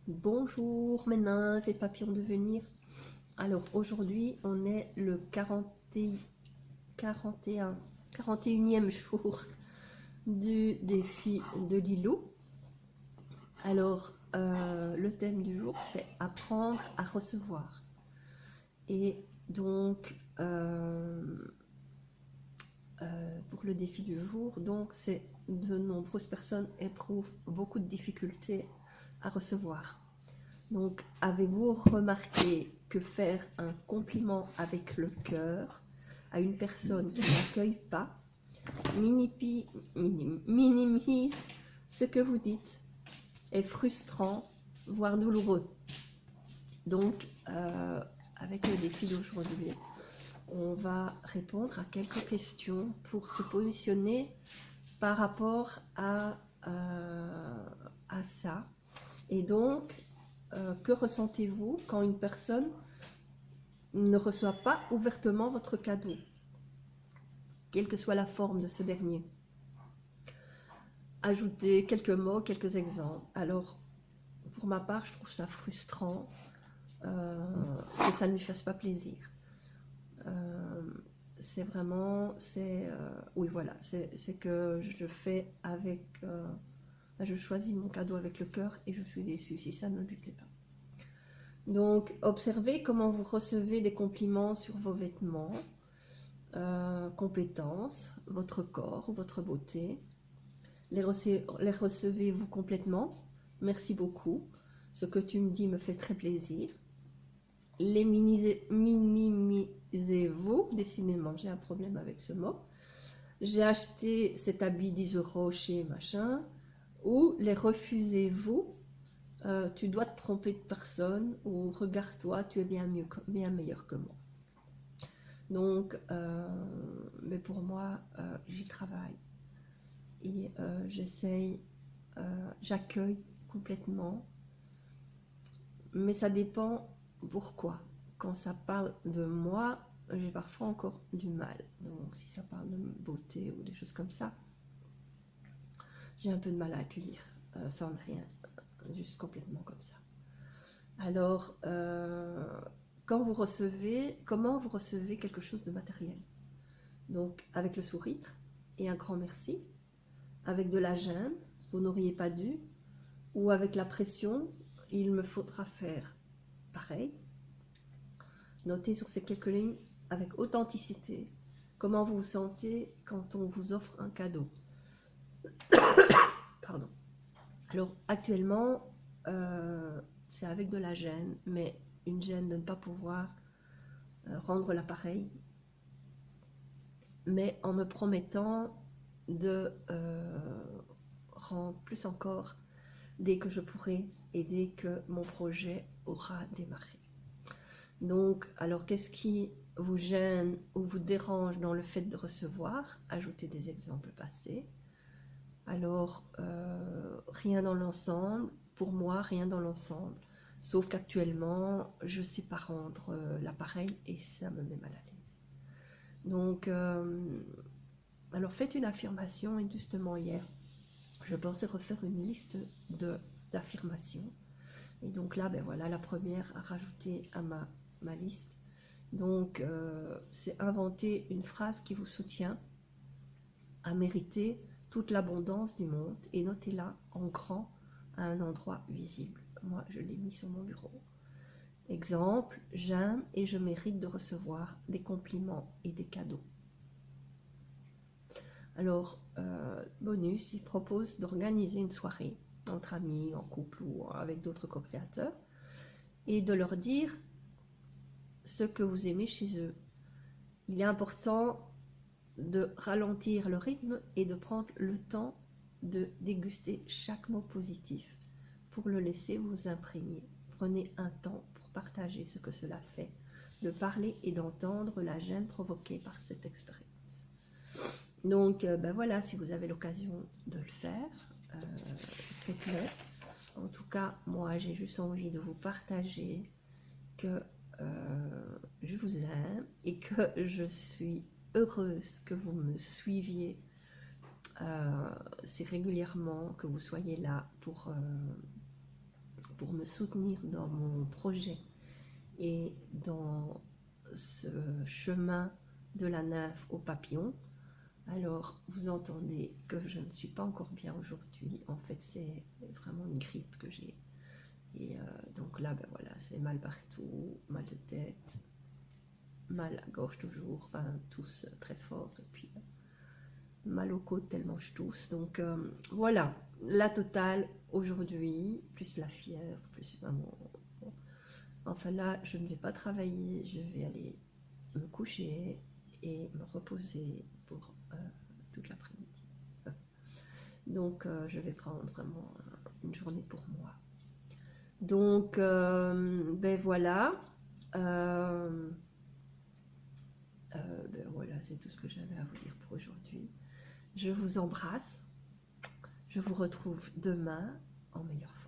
Bonjour mes nymphes et papillons de venir. Alors aujourd'hui on est le 41e jour du défi de Lilou. Alors le thème du jour c'est apprendre à recevoir. Et donc pour le défi du jour, donc c'est de nombreuses personnes éprouvent beaucoup de difficultés à recevoir. Donc, avez-vous remarqué que faire un compliment avec le cœur à une personne qui n'accueille pas minimise ce que vous dites est frustrant, voire douloureux. Donc, avec le défi d'aujourd'hui, on va répondre à quelques questions pour se positionner par rapport à ça. Et donc, que ressentez-vous quand une personne ne reçoit pas ouvertement votre cadeau, quelle que soit la forme de ce dernier? Ajoutez quelques mots, quelques exemples. Alors, pour ma part, je trouve ça frustrant que ça ne lui fasse pas plaisir. C'est vraiment, oui voilà, c'est que je fais avec, je choisis mon cadeau avec le cœur et je suis déçue si ça ne lui plaît pas. Donc, observez comment vous recevez des compliments sur vos vêtements, compétences, votre corps, votre beauté. Les recevez-vous complètement? Merci beaucoup. Ce que tu me dis me fait très plaisir. Les minimisez-vous? Décidément, j'ai un problème avec ce mot. J'ai acheté cet habit 10 € chez machin. Ou les refusez-vous? Tu dois te tromper de personne, ou regarde-toi, tu es bien meilleur que moi. Donc, mais pour moi, j'y travaille et j'essaye, j'accueille complètement, mais ça dépend pourquoi. Quand ça parle de moi, j'ai parfois encore du mal. Donc, si ça parle de beauté ou des choses comme ça, j'ai un peu de mal à accueillir sans rien, juste complètement comme ça. Alors, quand vous recevez, comment vous recevez quelque chose de matériel? Donc, avec le sourire et un grand merci, avec de la gêne, vous n'auriez pas dû, ou avec la pression, il me faudra faire pareil. Notez sur ces quelques lignes avec authenticité comment vous vous sentez quand on vous offre un cadeau. Pardon. Alors, actuellement, c'est avec de la gêne, mais une gêne de ne pas pouvoir rendre l'appareil, mais en me promettant de rendre plus encore dès que je pourrai et dès que mon projet aura démarré. Donc, alors qu'est-ce qui vous gêne ou vous dérange dans le fait de recevoir? Ajoutez des exemples passés. Alors, rien dans l'ensemble, pour moi, rien dans l'ensemble, sauf qu'actuellement, je ne sais pas rendre l'appareil et ça me met mal à l'aise. Donc, alors faites une affirmation, et justement hier, je pensais refaire une liste d'affirmations. Et donc là, ben voilà, la première à rajouter à ma liste. Donc, c'est inventer une phrase qui vous soutient à mériter toute l'abondance du monde et notez-la en grand à un endroit visible. Moi, je l'ai mis sur mon bureau. Exemple, j'aime et je mérite de recevoir des compliments et des cadeaux. Alors, bonus, il propose d'organiser une soirée entre amis, en couple ou avec d'autres co-créateurs et de leur dire ce que vous aimez chez eux. Il est important de ralentir le rythme et de prendre le temps de déguster chaque mot positif pour le laisser vous imprégner. Prenez un temps pour partager ce que cela fait, de parler et d'entendre la gêne provoquée par cette expérience. Donc, ben voilà, si vous avez l'occasion de le faire, faites-le. En tout cas, moi, j'ai juste envie de vous partager que je vous aime et que je suis heureuse que vous me suiviez si régulièrement, que vous soyez là pour me soutenir dans mon projet et dans ce chemin de la nymphe au papillon. Alors, vous entendez que je ne suis pas encore bien aujourd'hui. En fait, c'est vraiment une grippe que j'ai. Et donc là, ben voilà, c'est mal partout, mal de tête, mal à gorge toujours, enfin, tous très fort. Et puis, mal aux côtes tellement je tousse. Donc, voilà, la totale aujourd'hui, plus la fièvre, plus vraiment... Enfin là, je ne vais pas travailler, je vais aller me coucher et me reposer pour toute l'après-midi. Donc je vais prendre vraiment une journée pour moi. Donc ben voilà. Ben voilà, c'est tout ce que j'avais à vous dire pour aujourd'hui. Je vous embrasse. Je vous retrouve demain en meilleure forme.